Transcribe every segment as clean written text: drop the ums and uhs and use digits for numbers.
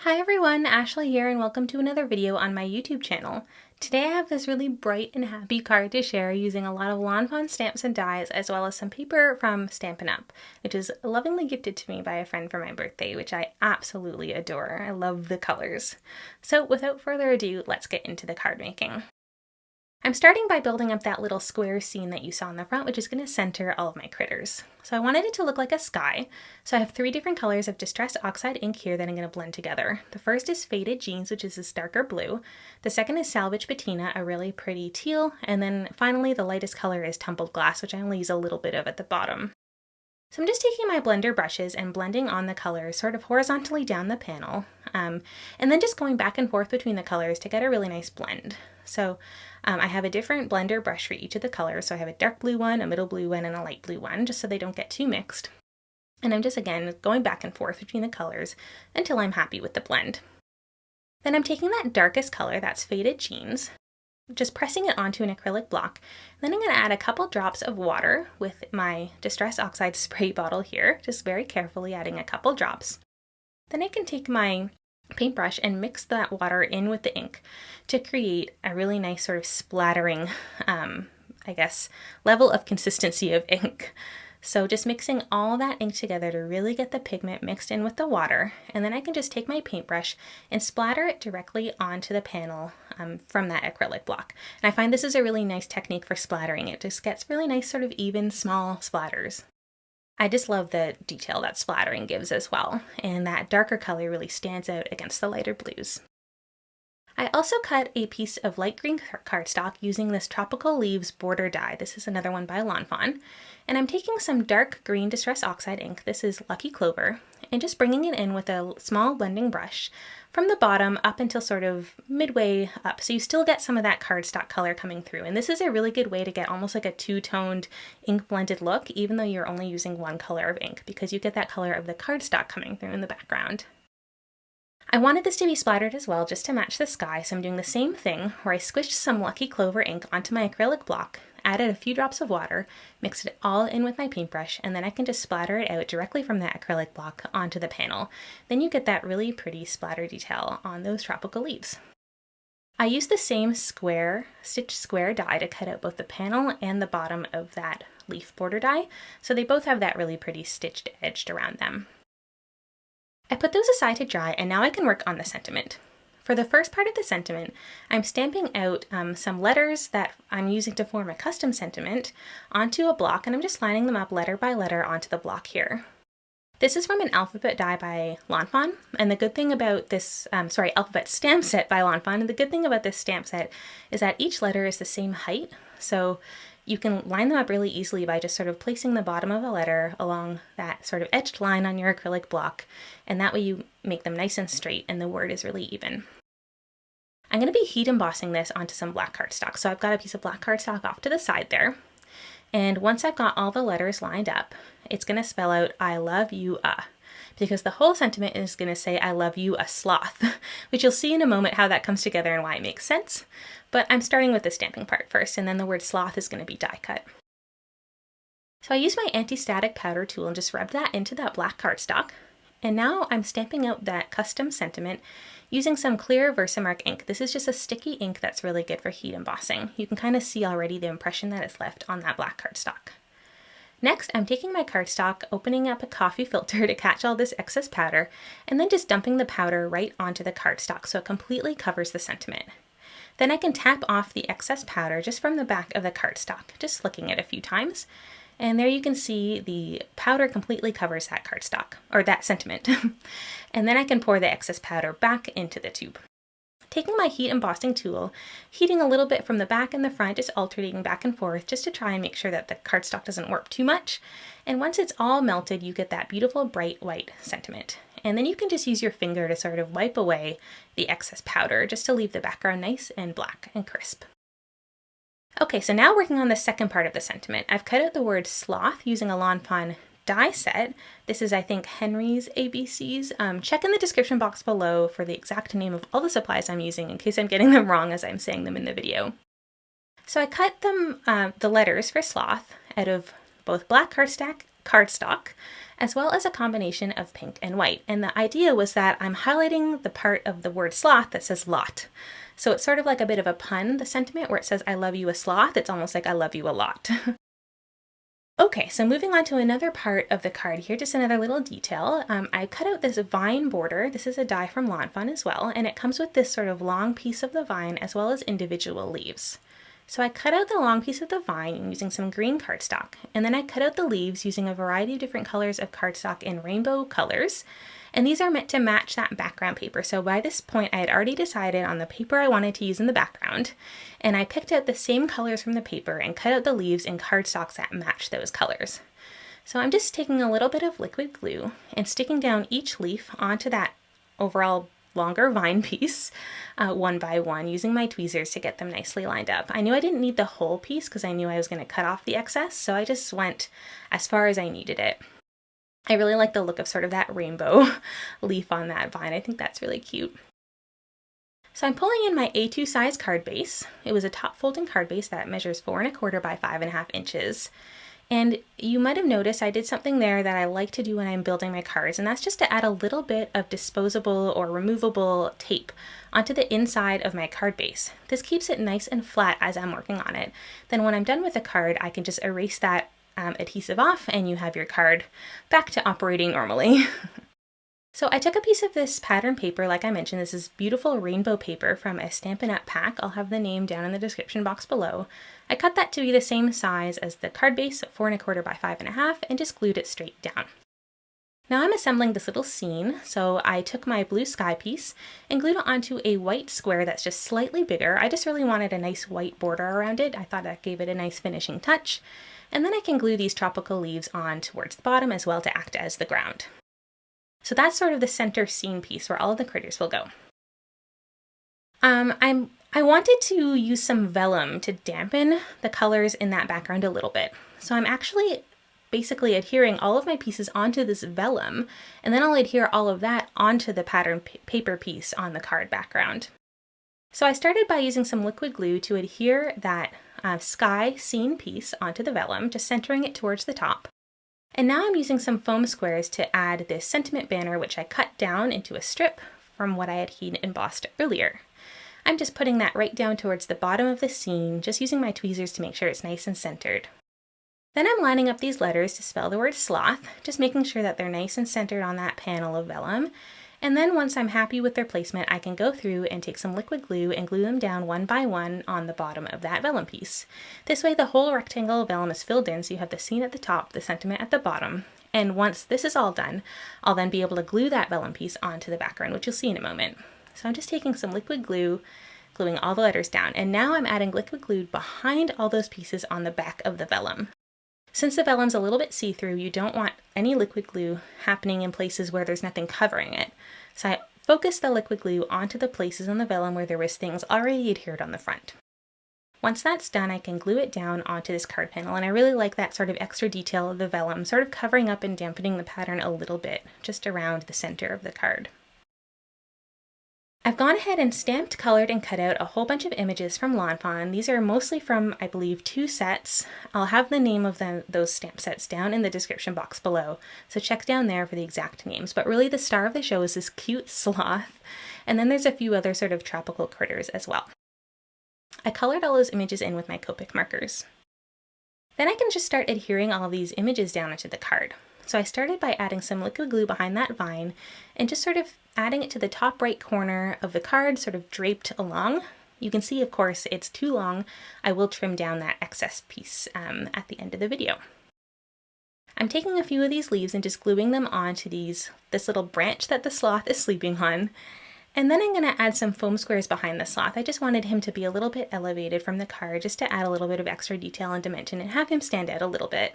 Hi everyone, Ashley here and welcome to another video on my YouTube channel. Today I have this really bright and happy card to share using a lot of Lawn Fawn stamps and dies as well as some paper from Stampin Up, which is lovingly gifted to me by a friend for my birthday, which I absolutely adore. I love the colors. So without further ado, let's get into the card making. I'm starting by building up that little square scene that you saw in the front, which is going to center all of my critters. So I wanted it to look like a sky. So I have three different colors of distressed oxide ink here that I'm going to blend together. The first is Faded Jeans, which is this darker blue. The second is Salvage Patina, a really pretty teal. And then finally, the lightest color is Tumbled Glass, which I only use a little bit of at the bottom. So I'm just taking my blender brushes and blending on the colors sort of horizontally down the panel, and then just going back and forth between the colors to get a really nice blend. So I have a different blender brush for each of the colors. So I have a dark blue one, a middle blue one, and a light blue one, just so they don't get too mixed. And I'm just, again, going back and forth between the colors until I'm happy with the blend. Then I'm taking that darkest color, that's Faded Jeans, just pressing it onto an acrylic block. Then I'm going to add a couple drops of water with my Distress Oxide spray bottle here, just very carefully adding a couple drops. Then I can take my paintbrush and mix that water in with the ink to create a really nice sort of splattering, level of consistency of ink. So just mixing all that ink together to really get the pigment mixed in with the water, and then I can just take my paintbrush and splatter it directly onto the panel from that acrylic block. And I find this is a really nice technique for splattering. It just gets really nice sort of even small splatters. I just love the detail that splattering gives as well, and that darker color really stands out against the lighter blues. I also cut a piece of light green cardstock using this Tropical Leaves border die. This is another one by Lawn Fawn. And I'm taking some dark green Distress Oxide ink, this is Lucky Clover, and just bringing it in with a small blending brush from the bottom up until sort of midway up. So you still get some of that cardstock color coming through. And this is a really good way to get almost like a two-toned ink blended look, even though you're only using one color of ink, because you get that color of the cardstock coming through in the background. I wanted this to be splattered as well, just to match the sky, so I'm doing the same thing where I squished some Lucky Clover ink onto my acrylic block, added a few drops of water, mixed it all in with my paintbrush, and then I can just splatter it out directly from that acrylic block onto the panel. Then you get that really pretty splatter detail on those tropical leaves. I used the same stitched square die to cut out both the panel and the bottom of that leaf border die, so they both have that really pretty stitched edge around them. I put those aside to dry, and now I can work on the sentiment. For the first part of the sentiment, I'm stamping out some letters that I'm using to form a custom sentiment onto a block, and I'm just lining them up letter by letter onto the block here. This is from an alphabet die by Lawn Fawn, and the good thing about this, alphabet stamp set by Lawn Fawn, and the good thing about this stamp set is that each letter is the same height, so you can line them up really easily by just sort of placing the bottom of a letter along that sort of edged line on your acrylic block, and that way you make them nice and straight and the word is really even. I'm going to be heat embossing this onto some black cardstock, so I've got a piece of black cardstock off to the side there, and once I've got all the letters lined up, it's going to spell out I love you because the whole sentiment is going to say I love you a sloth, which you'll see in a moment how that comes together and why it makes sense. But I'm starting with the stamping part first, and then the word sloth is going to be die cut. So I used my anti-static powder tool and just rubbed that into that black cardstock. And now I'm stamping out that custom sentiment using some clear Versamark ink. This is just a sticky ink that's really good for heat embossing. You can kind of see already the impression that it's left on that black cardstock. Next, I'm taking my cardstock, opening up a coffee filter to catch all this excess powder, and then just dumping the powder right onto the cardstock so it completely covers the sentiment. Then I can tap off the excess powder just from the back of the cardstock, just flicking it a few times. And there you can see the powder completely covers that cardstock, or that sentiment. And then I can pour the excess powder back into the tube. Taking my heat embossing tool, heating a little bit from the back and the front, just alternating back and forth just to try and make sure that the cardstock doesn't warp too much. And once it's all melted, you get that beautiful bright white sentiment. And then you can just use your finger to sort of wipe away the excess powder just to leave the background nice and black and crisp. Okay, so now working on the second part of the sentiment, I've cut out the word sloth using a Lawn Fawn die set. This is, I think, Henry's ABCs. Check in the description box below for the exact name of all the supplies I'm using in case I'm getting them wrong as I'm saying them in the video. So I cut them, the letters for sloth out of both black cardstock as well as a combination of pink and white. And the idea was that I'm highlighting the part of the word sloth that says lot. So it's sort of like a bit of a pun, the sentiment where it says, I love you a sloth. It's almost like I love you a lot. Okay, so moving on to another part of the card here, just another little detail. I cut out this vine border. This is a die from Lawn Fawn as well, and it comes with this sort of long piece of the vine as well as individual leaves. So I cut out the long piece of the vine using some green cardstock, and then I cut out the leaves using a variety of different colors of cardstock in rainbow colors. And these are meant to match that background paper. So by this point, I had already decided on the paper I wanted to use in the background. And I picked out the same colors from the paper and cut out the leaves in cardstocks that match those colors. So I'm just taking a little bit of liquid glue and sticking down each leaf onto that overall longer vine piece one by one, using my tweezers to get them nicely lined up. I knew I didn't need the whole piece because I knew I was going to cut off the excess. So I just went as far as I needed it. I really like the look of sort of that rainbow leaf on that vine. I think that's really cute. So I'm pulling in my A2 size card base. It was a top folding card base that measures 4 1/4 by 5.5 inches. And you might have noticed I did something there that I like to do when I'm building my cards, and that's just to add a little bit of disposable or removable tape onto the inside of my card base. This keeps it nice and flat as I'm working on it. Then when I'm done with the card, I can just erase that adhesive off and you have your card back to operating normally. So I took a piece of this pattern paper, like I mentioned. This is beautiful rainbow paper from a Stampin' Up pack. I'll have the name down in the description box below. I cut that to be the same size as the card base, 4 1/4 by 5.5, and just glued it straight down. Now I'm assembling this little scene, so I took my blue sky piece and glued it onto a white square that's just slightly bigger. I just really wanted a nice white border around it. I thought that gave it a nice finishing touch. And then I can glue these tropical leaves on towards the bottom as well to act as the ground. So that's sort of the center scene piece where all of the critters will go. I wanted to use some vellum to dampen the colors in that background a little bit. So I'm actually basically adhering all of my pieces onto this vellum, and then I'll adhere all of that onto the pattern paper piece on the card background. So I started by using some liquid glue to adhere that sky scene piece onto the vellum, just centering it towards the top. And now I'm using some foam squares to add this sentiment banner, which I cut down into a strip from what I had heat embossed earlier. I'm just putting that right down towards the bottom of the scene, just using my tweezers to make sure it's nice and centered. Then I'm lining up these letters to spell the word sloth, just making sure that they're nice and centered on that panel of vellum. And then once I'm happy with their placement, I can go through and take some liquid glue and glue them down one by one on the bottom of that vellum piece. This way the whole rectangle of vellum is filled in, so you have the scene at the top, the sentiment at the bottom. And once this is all done, I'll then be able to glue that vellum piece onto the background, which you'll see in a moment. So I'm just taking some liquid glue, gluing all the letters down, and now I'm adding liquid glue behind all those pieces on the back of the vellum. Since the vellum's a little bit see-through, you don't want any liquid glue happening in places where there's nothing covering it. So I focused the liquid glue onto the places on the vellum where there was things already adhered on the front. Once that's done, I can glue it down onto this card panel, and I really like that sort of extra detail of the vellum, sort of covering up and dampening the pattern a little bit, just around the center of the card. I've gone ahead and stamped, colored, and cut out a whole bunch of images from Lawn Fawn. These are mostly from, I believe, 2 sets. I'll have the name of those stamp sets down in the description box below, so check down there for the exact names. But really the star of the show is this cute sloth, and then there's a few other sort of tropical critters as well. I colored all those images in with my Copic markers. Then I can just start adhering all of these images down onto the card. So I started by adding some liquid glue behind that vine and just sort of adding it to the top right corner of the card, sort of draped along. You can see, of course, it's too long. I will trim down that excess piece at the end of the video. I'm taking a few of these leaves and just gluing them onto this little branch that the sloth is sleeping on. And then I'm going to add some foam squares behind the sloth. I just wanted him to be a little bit elevated from the card, just to add a little bit of extra detail and dimension and have him stand out a little bit.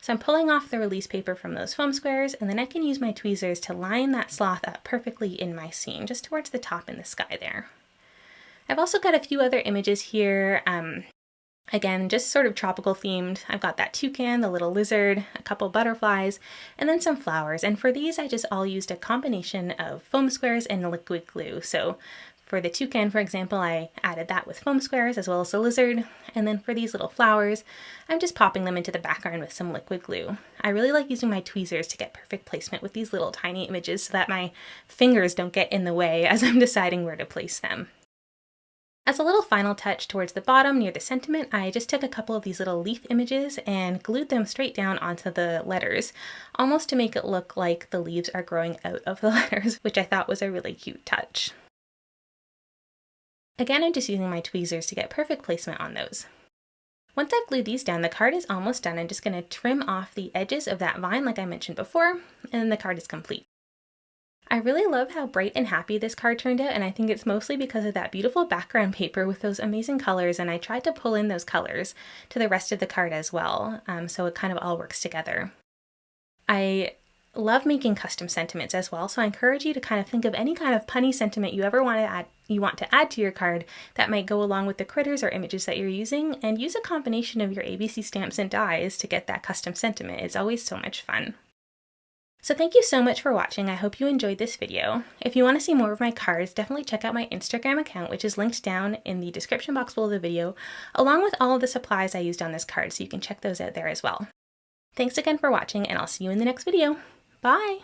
So I'm pulling off the release paper from those foam squares, and then I can use my tweezers to line that sloth up perfectly in my scene, just towards the top in the sky there. I've also got a few other images here, again, just sort of tropical themed. I've got that toucan, the little lizard, a couple butterflies, and then some flowers. And for these, I just all used a combination of foam squares and liquid glue. So For the toucan, for example, I added that with foam squares as well as the lizard. And then for these little flowers, I'm just popping them into the background with some liquid glue. I really like using my tweezers to get perfect placement with these little tiny images so that my fingers don't get in the way as I'm deciding where to place them. As a little final touch towards the bottom near the sentiment, I just took a couple of these little leaf images and glued them straight down onto the letters, almost to make it look like the leaves are growing out of the letters, which I thought was a really cute touch. Again, I'm just using my tweezers to get perfect placement on those. Once I've glued these down, the card is almost done. I'm just going to trim off the edges of that vine like I mentioned before, and then the card is complete. I really love how bright and happy this card turned out, and I think it's mostly because of that beautiful background paper with those amazing colors, and I tried to pull in those colors to the rest of the card as well, so it kind of all works together. I love making custom sentiments as well, so I encourage you to kind of think of any kind of punny sentiment you ever want to add to your card that might go along with the critters or images that you're using, and use a combination of your ABC stamps and dies to get that custom sentiment. It's always so much fun. So thank you so much for watching. I hope you enjoyed this video. If you want to see more of my cards, definitely check out my Instagram account, which is linked down in the description box below the video, along with all of the supplies I used on this card, so you can check those out there as well. Thanks again for watching, and I'll see you in the next video. Bye!